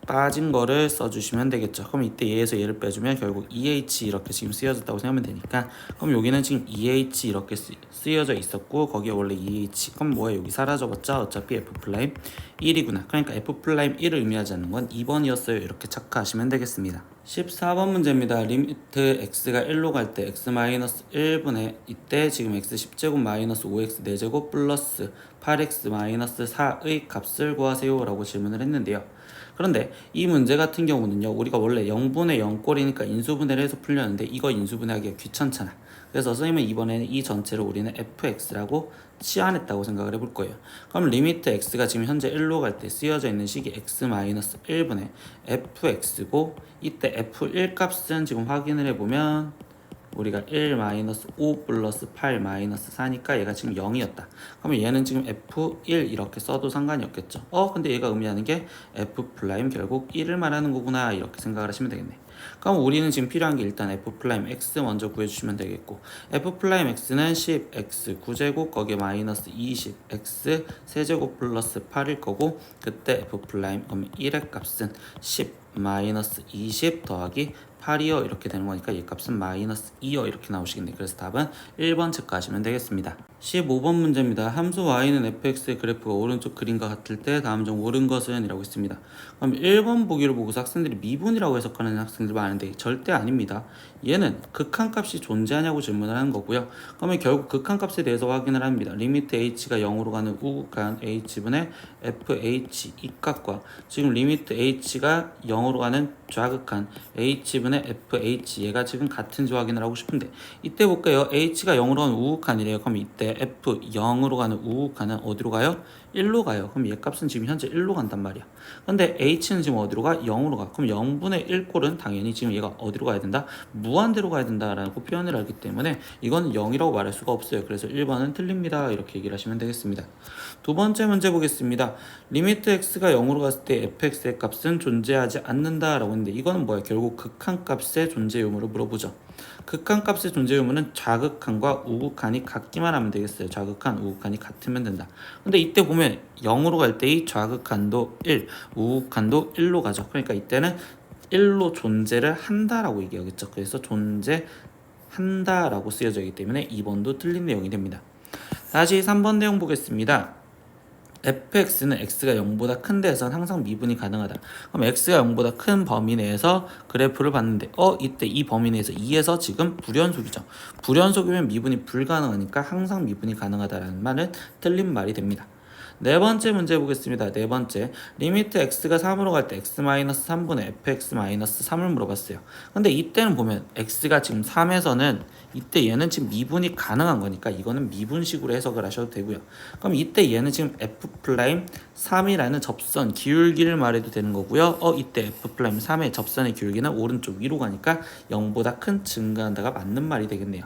빠진 거를 써주시면 되겠죠. 그럼 이때 얘에서 얘를 빼주면 결국 2h 이렇게 지금 쓰여졌다고 생각하면 되니까, 그럼 여기는 지금 2h 이렇게 쓰여져 있었고, 거기에 원래 2h. 그럼 뭐야, 여기 사라져봤자 어차피 f'1이구나. 그러니까 f'1을 의미하지 않는 건 2번이었어요. 이렇게 착각하시면 되겠습니다. 14번 문제입니다. 리미트 x가 1로 갈 때 x-1분의 이때 지금 x 10제곱 마이너스 5x 4제곱 플러스 8x 마이너스 4의 값을 구하세요 라고 질문을 했는데요. 그런데 이 문제 같은 경우는요, 우리가 원래 0분의 0꼴이니까 인수분해를 해서 풀렸는데 이거 인수분해하기가 귀찮잖아. 그래서 선생님은 이번에는 이 전체를 우리는 fx라고 치환했다고 생각을 해볼 거예요. 그럼 리미트 x가 지금 현재 1로 갈 때 쓰여져 있는 식이 x-1분의 fx고, 이때 f1 값은 지금 확인을 해보면 우리가 1-5 플러스 8-4니까 얘가 지금 0이었다. 그러면 얘는 지금 f1 이렇게 써도 상관이 없겠죠. 근데 얘가 의미하는 게 f' 결국 1을 말하는 거구나. 이렇게 생각을 하시면 되겠네. 그럼 우리는 지금 필요한 게 일단 f'(x) 먼저 구해주시면 되겠고, f'(x는 10x 9제곱 거기에 마이너스 20x 세제곱 플러스 8일 거고, 그때 f' 그러면 1의 값은 10 마이너스 20 더하기 8이요 이렇게 되는 거니까 얘 값은 마이너스 2요 이렇게 나오시겠네요. 그래서 답은 1번 체크하시면 되겠습니다. 15번 문제입니다. 함수 y는 fx의 그래프가 오른쪽 그림과 같을 때 다음 중 옳은 것은 이라고 있습니다. 그럼 1번 보기를 보고서 학생들이 미분이라고 해석하는 학생들 많은데 절대 아닙니다. 얘는 극한값이 존재하냐고 질문을 하는 거고요. 그러면 결국 극한값에 대해서 확인을 합니다. 리미트 h가 0으로 가는 우극한 h분의 fh 이 값과 지금 리미트 h가 0으로 가는 좌극한 h분의 fh 얘가 지금 같은지 확인을 하고 싶은데, 이때 볼까요? h가 0으로 가는 우극한이래요. 그럼 이때 f 0으로 가는 우극한은 어디로 가요? 1로 가요. 그럼 얘 값은 지금 현재 1로 간단 말이야. 근데 h는 지금 어디로 가? 0으로 가. 그럼 0분의 1꼴은 당연히 지금 얘가 어디로 가야 된다? 무한대로 가야 된다라고 표현을 하기 때문에 이건 0이라고 말할 수가 없어요. 그래서 1번은 틀립니다. 이렇게 얘기를 하시면 되겠습니다. 두 번째 문제 보겠습니다. 리미트 x가 0으로 갔을 때 fx의 값은 존재하지 않는다라고 했는데, 이거는 뭐야? 결국 극한값의 존재 유무를 물어보죠. 극한값의 존재 유무는 좌극한과 우극한이 같기만 하면 되겠어요. 좌극한, 우극한이 같으면 된다. 근데 이때 보면 0으로 갈 때의 좌극한도 1, 우극한도 1로 가죠. 그러니까 이때는 1로 존재를 한다라고 얘기하겠죠. 그래서 존재한다라고 쓰여져 있기 때문에 2번도 틀린 내용이 됩니다. 다시 3번 내용 보겠습니다. fx는 x가 0보다 큰 데에선 항상 미분이 가능하다. 그럼 x가 0보다 큰 범위 내에서 그래프를 봤는데 이때 이 범위 내에서 2에서 지금 불연속이죠. 불연속이면 미분이 불가능하니까 항상 미분이 가능하다라는 말은 틀린 말이 됩니다. 네 번째 문제 보겠습니다. 네 번째, 리미트 x가 3으로 갈 때 x-3분의 fx-3을 물어봤어요. 근데 이때는 보면 x가 지금 3에서는 이때 얘는 지금 미분이 가능한 거니까 이거는 미분식으로 해석을 하셔도 되고요. 그럼 이때 얘는 지금 F'3이라는 접선 기울기를 말해도 되는 거고요. 이때 F'3의 접선의 기울기는 오른쪽 위로 가니까 0보다 큰 증가한다가 맞는 말이 되겠네요.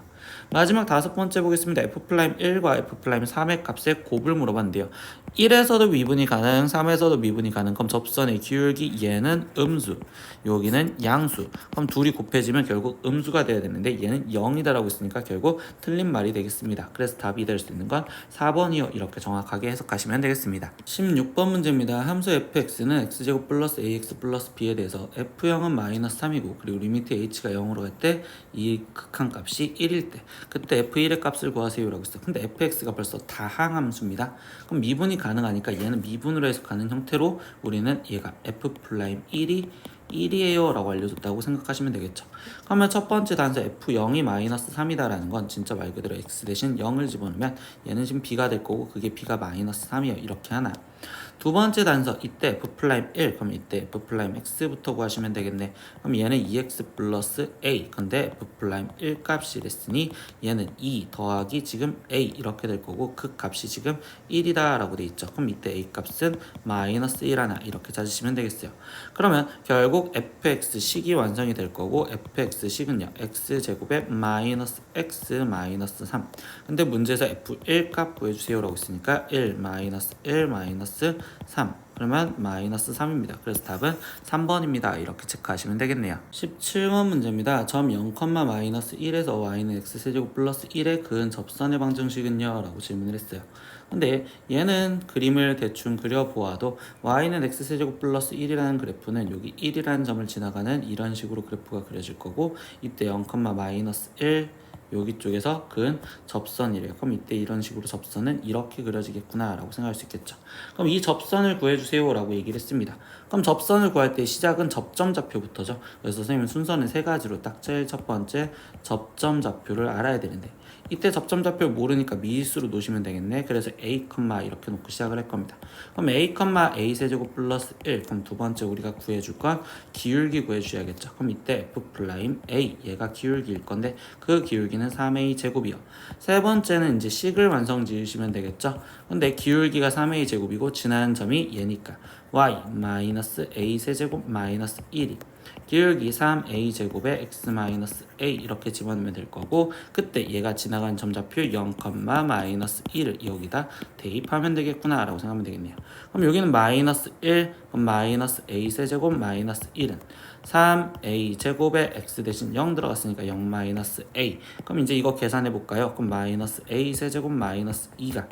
마지막 다섯 번째 보겠습니다. F'1과 F'3의 값의 곱을 물어봤는데요. 1에서도 미분이 가능, 3에서도 미분이 가능. 그럼 접선의 기울기 얘는 음수, 여기는 양수. 그럼 둘이 곱해지면 결국 음수가 돼야 되는데 얘는 0이다라고 했으니까 결국 틀린 말이 되겠습니다. 그래서 답이 될 수 있는 건 4번이요. 이렇게 정확하게 해석하시면 되겠습니다. 16번 문제입니다. 함수 fx는 x제곱 플러스 ax 플러스 b에 대해서 f형은 마이너스 3이고 그리고 리미트 h가 0으로 갈 때 이 극한값이 1일 때 그때 f1의 값을 구하세요 라고 했어요. 근데 fx가 벌써 다항함수입니다. 그럼 미분이 가능하니까 얘는 미분으로 해석하는 형태로 우리는 얘가 f'1이 1이에요 라고 알려줬다고 생각하시면 되겠죠. 그러면 첫 번째 단서 f0이 마이너스 3이다 라는 건 진짜 말 그대로 x 대신 0을 집어넣으면 얘는 지금 b가 될 거고 그게 b가 마이너스 3이에요 이렇게 하나. 두 번째 단서 이때 f'1 그럼 이때 f'x부터 구하시면 되겠네. 그럼 얘는 2x 플러스 a 근데 f'1 값이 됐으니 얘는 2 더하기 지금 a 이렇게 될 거고 그 값이 지금 1이다 라고 돼 있죠. 그럼 이때 a 값은 마이너스 1 하나 이렇게 찾으시면 되겠어요. 그러면 결국 fx식이 완성이 될 거고 fx식은요 x제곱에 마이너스 x 마이너스 3 근데 문제에서 f1 값 구해주세요 라고 했으니까 1 마이너스 1 마이너스 3 그러면 마이너스 3입니다. 그래서 답은 3번입니다. 이렇게 체크하시면 되겠네요. 17번 문제입니다. 점 0, 마이너스 1에서 y는 x세제곱 플러스 1의 그은 접선의 방정식은요? 라고 질문을 했어요. 근데 얘는 그림을 대충 그려보아도 y는 x세제곱 플러스 1이라는 그래프는 여기 1이라는 점을 지나가는 이런 식으로 그래프가 그려질 거고 이때 0, 마이너스 1 여기 쪽에서 근 접선이래요. 그럼 이때 이런 식으로 접선은 이렇게 그려지겠구나 라고 생각할 수 있겠죠. 그럼 이 접선을 구해주세요 라고 얘기를 했습니다. 그럼 접선을 구할 때 시작은 접점좌표부터죠. 그래서 선생님은 순서는 세 가지로 딱 제일 첫 번째 접점좌표를 알아야 되는데 이때 접점좌표 모르니까 미지수로 놓으시면 되겠네. 그래서 a, 이렇게 놓고 시작을 할 겁니다. 그럼 a, a 세제곱 플러스 1 그럼 두 번째 우리가 구해줄 건 기울기 구해주셔야겠죠. 그럼 이때 f'(a) 얘가 기울기일 건데 그 기울기는 3a 제곱이요. 세 번째는 이제 식을 완성 지으시면 되겠죠. 근데 기울기가 3a 제곱이고 지나는 점이 얘니까 y 마이너스 a 세제곱 마이너스 1이 기울기 3a 제곱에 x 마이너스 a 이렇게 집어넣으면 될 거고 그때 얘가 지나간 점좌표 0, 마이너스 1을 여기다 대입하면 되겠구나 라고 생각하면 되겠네요. 그럼 여기는 마이너스 1, 그럼 마이너스 a 세제곱 마이너스 1은 3a 제곱에 x 대신 0 들어갔으니까 0 마이너스 a 그럼 이제 이거 계산해 볼까요? 그럼 마이너스 a 세제곱 마이너스 2가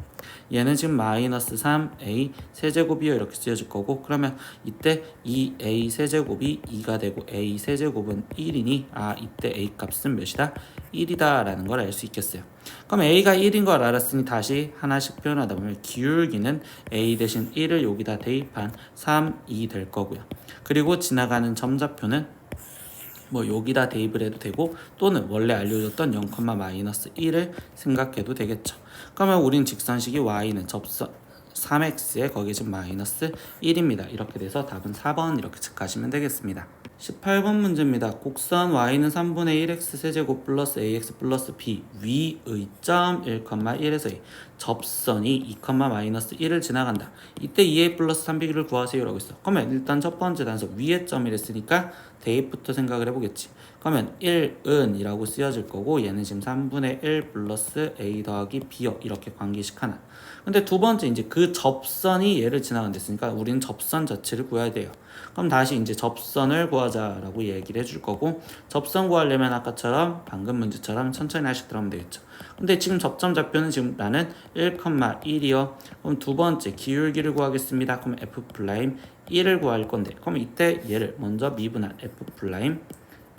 얘는 지금 마이너스 3a 세제곱이요 이렇게 쓰여질 거고 그러면 이때 2a 세제곱이 2가 되고 a 세제곱은 1이니 이때 a 값은 몇이다? 1이다 라는 걸 알 수 있겠어요. 그럼 a가 1인 걸 알았으니 다시 하나씩 표현하다 보면 기울기는 a 대신 1을 여기다 대입한 3이 될 거고요. 그리고 지나가는 점좌표는 뭐 여기다 대입을 해도 되고 또는 원래 알려줬던 0, 마이너스 1을 생각해도 되겠죠. 그러면 우린 직선식이 y는 접선 3x에 거기에 지금 마이너스 1입니다. 이렇게 돼서 답은 4번 이렇게 체크하시면 되겠습니다. 18번 문제입니다. 곡선 y는 3분의 1x 세제곱 플러스 ax 플러스 b 위의 점 1, 1에서 2 접선이 2, 마이너스 1을 지나간다. 이때 2a 플러스 3b를 구하세요 라고 있어. 그러면 일단 첫 번째 단서 위의 점이랬으니까 대입부터 생각을 해보겠지. 그러면 1은 이라고 쓰여질 거고 얘는 지금 3분의 1 플러스 a 더하기 b요 이렇게 관계식 하나. 근데 두 번째 이제 그 접선이 얘를 지나간댔으니까 우리는 접선 자체를 구해야 돼요. 그럼 다시 이제 접선을 구하자라고 얘기를 해줄 거고 접선 구하려면 아까처럼 방금 문제처럼 천천히 하나씩 들어가면 되겠죠. 근데 지금 접점 좌표는 지금 나는 1, 1이요. 그럼 두 번째 기울기를 구하겠습니다. 그럼 f'1을 구할 건데 그럼 이때 얘를 먼저 미분한 f'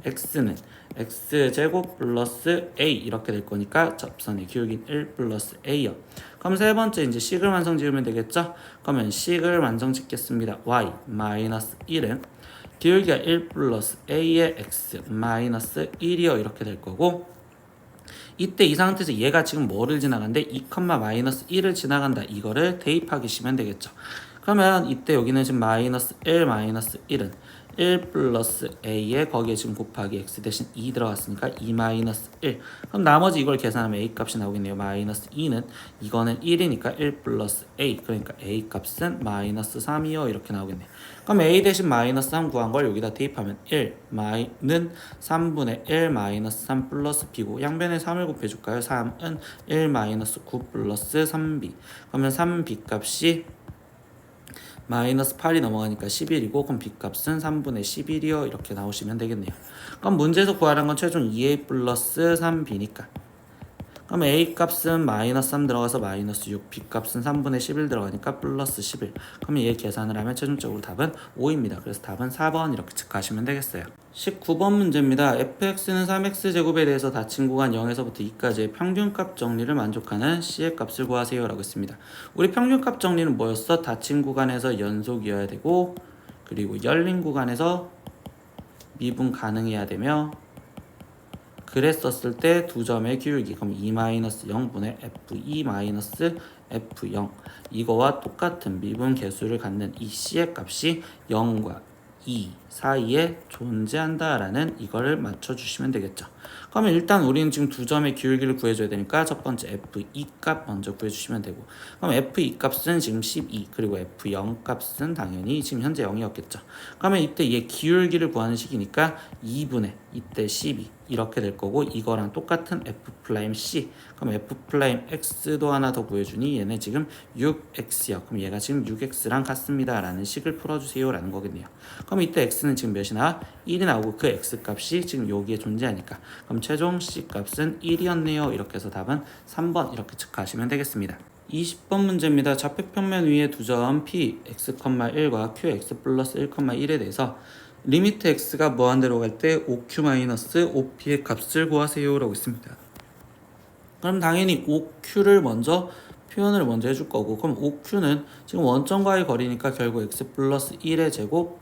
x는 x제곱 플러스 a 이렇게 될 거니까 접선의 기울기는 1 플러스 a요. 그럼 세 번째 이제 식을 완성 지으면 되겠죠? 그러면 식을 완성 짓겠습니다. y 마이너스 1은 기울기가 1 플러스 a의 x 마이너스 1이요 이렇게 될 거고 이때 이 상태에서 얘가 지금 뭐를 지나간대? 2, 마이너스 1을 지나간다. 이거를 대입하시면 되겠죠. 그러면 이때 여기는 지금 마이너스 1, 마이너스 1은 1 플러스 a에 거기에 지금 곱하기 x 대신 2 들어갔으니까 2 마이너스 1. 그럼 나머지 이걸 계산하면 a 값이 나오겠네요. 마이너스 2는 이거는 1이니까 1 플러스 a. 그러니까 a 값은 마이너스 3이요. 이렇게 나오겠네요. 그럼 a 대신 마이너스 3 구한 걸 여기다 대입하면 1는 3분의 1 마이너스 3 플러스 b고 양변에 3을 곱해줄까요? 3은 1 마이너스 9 플러스 3b. 그러면 3b 값이 마이너스 8이 넘어가니까 11이고 그럼 b값은 3분의 11이요. 이렇게 나오시면 되겠네요. 그럼 문제에서 구하라는 건 최종 2a 플러스 3b니까 그럼 a 값은 마이너스 3 들어가서 마이너스 6, b 값은 3분의 11 들어가니까 플러스 11. 그러면 얘 계산을 하면 최종적으로 답은 5입니다. 그래서 답은 4번 이렇게 체크하시면 되겠어요. 19번 문제입니다. fx는 3x제곱에 대해서 닫힌 구간 0에서부터 2까지의 평균값 정리를 만족하는 c의 값을 구하세요 라고 했습니다. 우리 평균값 정리는 뭐였어? 닫힌 구간에서 연속이어야 되고 그리고 열린 구간에서 미분 가능해야 되며 그랬었을 때 두 점의 기울기 그럼 2-0분의 f2-f0 이거와 똑같은 미분 계수를 갖는 이 c의 값이 0과 2 사이에 존재한다라는 이거를 맞춰주시면 되겠죠. 그러면 일단 우리는 지금 두 점의 기울기를 구해줘야 되니까 첫 번째 f2 값 먼저 구해주시면 되고 그럼 f2 값은 지금 12 그리고 f0 값은 당연히 지금 현재 0이었겠죠. 그러면 이때 얘 기울기를 구하는 식이니까 2분의 이때 12 이렇게 될 거고 이거랑 똑같은 f'c 그럼 f'x도 하나 더 구해주니 얘는 지금 6x야. 그럼 얘가 지금 6x랑 같습니다 라는 식을 풀어주세요 라는 거겠네요. 그럼 이때 x는 지금 몇이나 1이 나오고 그 x값이 지금 여기에 존재하니까 그럼 최종 c값은 1이었네요. 이렇게 해서 답은 3번 이렇게 체크하시면 되겠습니다. 20번 문제입니다. 좌표평면 위에 두 점 p x,1과 q x 플러스 1,1에 대해서 리미트 x가 무한대로 갈 때 5q-5p의 값을 구하세요 라고 있습니다. 그럼 당연히 5q를 먼저 표현을 먼저 해줄 거고 그럼 5q는 지금 원점과의 거리니까 결국 x 플러스 1의 제곱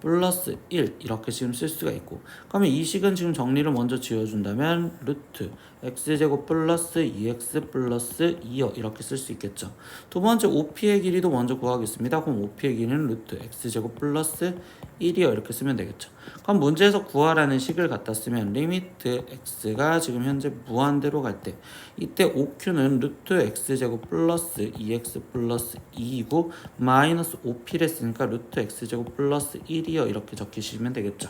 플러스 1 이렇게 지금 쓸 수가 있고 그러면 이 식은 지금 정리를 먼저 지어준다면 루트 x제곱 플러스 2x 플러스 2요 이렇게 쓸 수 있겠죠. 두 번째 5p의 길이도 먼저 구하겠습니다. 그럼 5p의 길이는 루트 x제곱 플러스 1이요 이렇게 쓰면 되겠죠. 그럼 문제에서 구하라는 식을 갖다 쓰면 리미트 x가 지금 현재 무한대로 갈 때 이때 5q는 루트 x제곱 플러스 2x 플러스 2이고 마이너스 5p를 했으니까 루트 x제곱 플러스 1이요 이렇게 적히시면 되겠죠.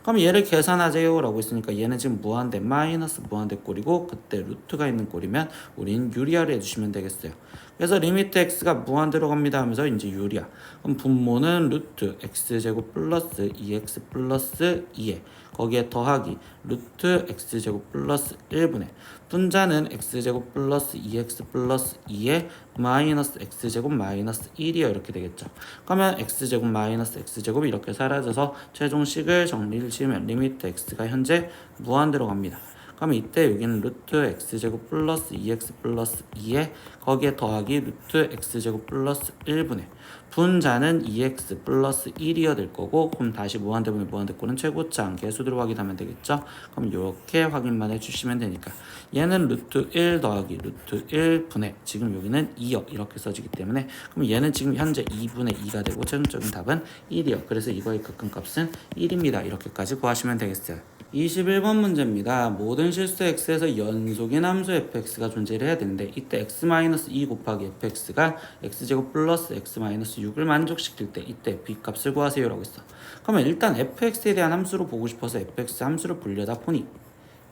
그럼 얘를 계산하세요 라고 했으니까 얘는 지금 무한대 마이너스 무한대 꼴이고 그때 루트가 있는 꼴이면 우린 유리화를 해주시면 되겠어요. 그래서 리미트 x가 무한대로 갑니다 하면서 이제 유리화 그럼 분모는 루트 x제곱 플러스 2x 플러스 2에 거기에 더하기 루트 x제곱 플러스 1분의 분자는 x제곱 플러스 2x 플러스 2에 마이너스 x제곱 마이너스 1이요 이렇게 되겠죠. 그러면 x제곱 마이너스 x제곱이 이렇게 사라져서 최종식을 정리를 지으면 리미트 x가 현재 무한대로 갑니다. 그럼 이때 여기는 루트 x제곱 플러스 2x 플러스 2에 거기에 더하기 루트 x제곱 플러스 1분의 분자는 2x 플러스 1이어 될 거고 그럼 다시 무한대분의 무한대꼴은 최고차 계수대로 확인하면 되겠죠. 그럼 이렇게 확인만 해주시면 되니까 얘는 루트 1 더하기 루트 1분의 지금 여기는 2여 이렇게 써지기 때문에 그럼 얘는 지금 현재 2분의 2가 되고 최종적인 답은 1이요. 그래서 이거의 극근값은 1입니다. 이렇게까지 구하시면 되겠어요. 21번 문제입니다. 모든 실수 x에서 연속인 함수 fx가 존재를 해야 되는데 이때 x-2 곱하기 fx가 x제곱 플러스 x-6을 만족시킬 때 이때 b값을 구하세요 라고 했어. 그러면 일단 fx에 대한 함수로 보고 싶어서 fx 함수를 불려다 보니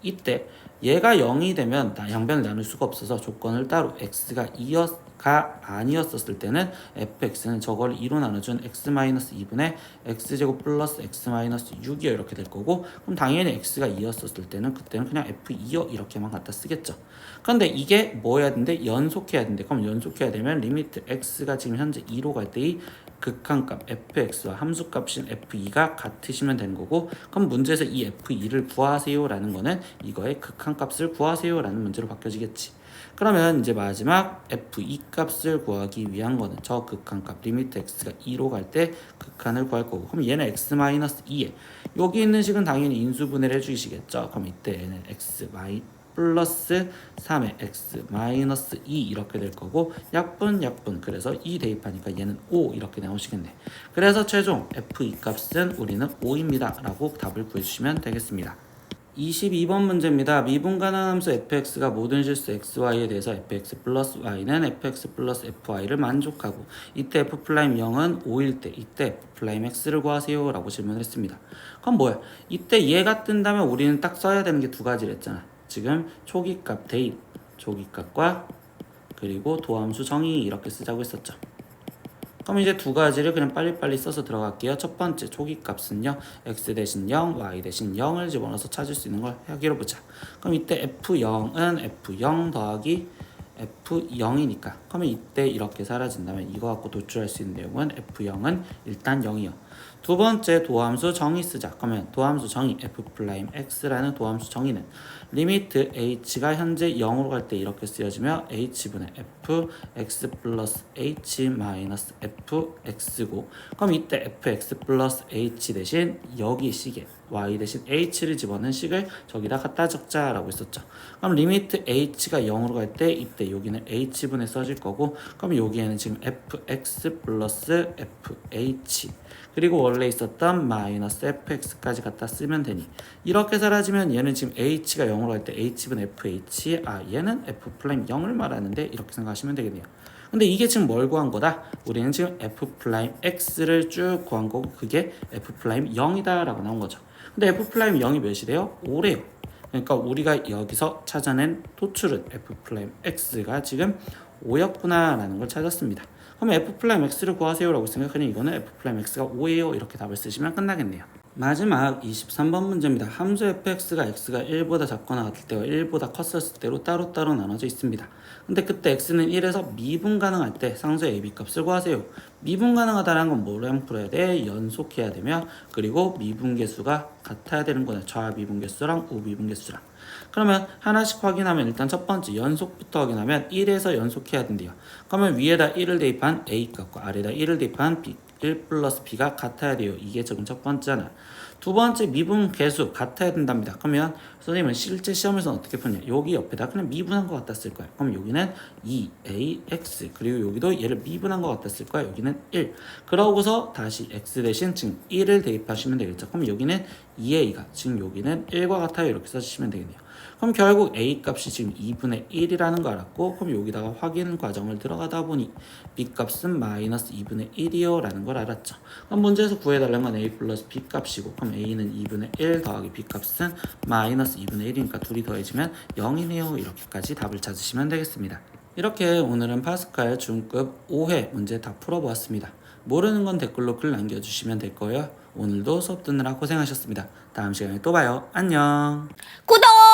이때 얘가 0이 되면 양변을 나눌 수가 없어서 조건을 따로 x가 2가 아니었었을 때는 fx는 저걸 2로 나눠준 x-2분의 x제곱 플러스 x-6이요 이렇게 될 거고 그럼 당연히 x가 2였었을 때는 그때는 그냥 f2요 이렇게만 갖다 쓰겠죠. 그런데 이게 뭐 해야 되는데 연속해야 되는데 그럼 연속해야 되면 리미트 x가 지금 현재 2로 갈 때의 극한값 fx와 함수값인 f2가 같으시면 되는 거고 그럼 문제에서 이 f2를 구하세요 라는 거는 이거의 극한값을 구하세요 라는 문제로 바뀌어지겠지. 그러면 이제 마지막 f2 값을 구하기 위한 거는 저 극한값 리미트 x가 2로 갈 때 극한을 구할 거고 그럼 얘는 x-2에 여기 있는 식은 당연히 인수분해를 해주시겠죠. 그럼 이때 얘는 x 플러스 3의 x 마이너스 2 이렇게 될 거고 약분 그래서 2 대입하니까 얘는 5 이렇게 나오시겠네. 그래서 최종 f2 값은 우리는 5입니다 라고 답을 구해주시면 되겠습니다. 22번 문제입니다. 미분 가능한 함수 fx가 모든 실수 xy에 대해서 fx 플러스 y는 fx 플러스 fy를 만족하고 이때 f'0은 5일 때 이때 f'(x를) 구하세요 라고 질문을 했습니다. 그럼 뭐야? 이때 얘가 뜬다면 우리는 딱 써야 되는 게 두 가지를 했잖아. 지금 초기값 대입, 초기값과 그리고 도함수 정의 이렇게 쓰자고 했었죠. 그럼 이제 두 가지를 그냥 빨리빨리 써서 들어갈게요. 첫 번째 초기값은요. x 대신 0, y 대신 0을 집어넣어서 찾을 수 있는 걸 해결해 보자. 그럼 이때 f0은 f0 더하기 f0이니까 그러면 이때 이렇게 사라진다면 이거 갖고 도출할 수 있는 내용은 f0은 일단 0이요. 두 번째 도함수 정의 쓰자. 그러면 도함수 정의 f'(x라는 도함수 정의는 리미트 h가 현재 0으로 갈 때 이렇게 쓰여지며 h분의 fx 플러스 h 마이너스 fx고 그럼 이때 fx 플러스 h 대신 여기 식에 y 대신 h를 집어넣은 식을 저기다 갖다 적자라고 했었죠. 그럼 리미트 h가 0으로 갈 때 이때 여기는 h분에 써질 거고 그럼 여기에는 지금 fx 플러스 fh 그리고 원래 있었던 마이너스 fx까지 갖다 쓰면 되니 이렇게 사라지면 얘는 지금 h가 0으로 갈 때 h분 fh 얘는 f'0을 말하는데 이렇게 생각하시면 되겠네요. 근데 이게 지금 뭘 구한 거다? 우리는 지금 f'x를 쭉 구한 거고 그게 f'0이다 라고 나온 거죠. 근데 f'0이 몇이래요? 5래요. 그러니까 우리가 여기서 찾아낸 도출은 f'x가 지금 5였구나 라는 걸 찾았습니다. 그럼 f'x를 구하세요 라고 생각하니 이거는 f'x가 5예요 이렇게 답을 쓰시면 끝나겠네요. 마지막 23번 문제입니다. 함수 fx가 x가 1보다 작거나 같을 때와 1보다 컸었을 때로 따로따로 나눠져 있습니다. 근데 그때 x는 1에서 미분 가능할 때 상수의 ab 값을 구하세요. 미분 가능하다는 건 뭐랑 풀어야 돼? 연속해야 되며 그리고 미분계수가 같아야 되는 거네. 좌미분계수랑 우미분계수랑. 그러면 하나씩 확인하면 일단 첫 번째 연속부터 확인하면 1에서 연속해야 된대요. 그러면 위에다 1을 대입한 a 값과 아래에다 1을 대입한 b 1 플러스 b가 같아야 돼요. 이게 지금 첫 번째잖아. 두 번째 미분 계수 같아야 된답니다. 그러면 선생님은 실제 시험에서는 어떻게 푸냐? 여기 옆에다 그냥 미분한 것 같다 쓸 거야. 그럼 여기는 2ax 그리고 여기도 얘를 미분한 것 같다 쓸 거야. 여기는 1. 그러고서 다시 x 대신 지금 1을 대입하시면 되겠죠. 그럼 여기는 2a가 지금 여기는 1과 같아요. 이렇게 써주시면 되겠네요. 그럼 결국 a 값이 지금 2분의 1이라는 거 알았고 그럼 여기다가 확인 과정을 들어가다 보니 b 값은 마이너스 2분의 1이요 라는 걸 알았죠. 그럼 문제에서 구해달라는 건 a 플러스 b 값이고 그럼 a는 2분의 1 더하기 b 값은 마이너스 2분의 1이니까 둘이 더해지면 0이네요. 이렇게까지 답을 찾으시면 되겠습니다. 이렇게 오늘은 파스칼 중급 5회 문제 다 풀어보았습니다. 모르는 건 댓글로 글 남겨주시면 될 거예요. 오늘도 수업 듣느라 고생하셨습니다. 다음 시간에 또 봐요. 안녕. 구독!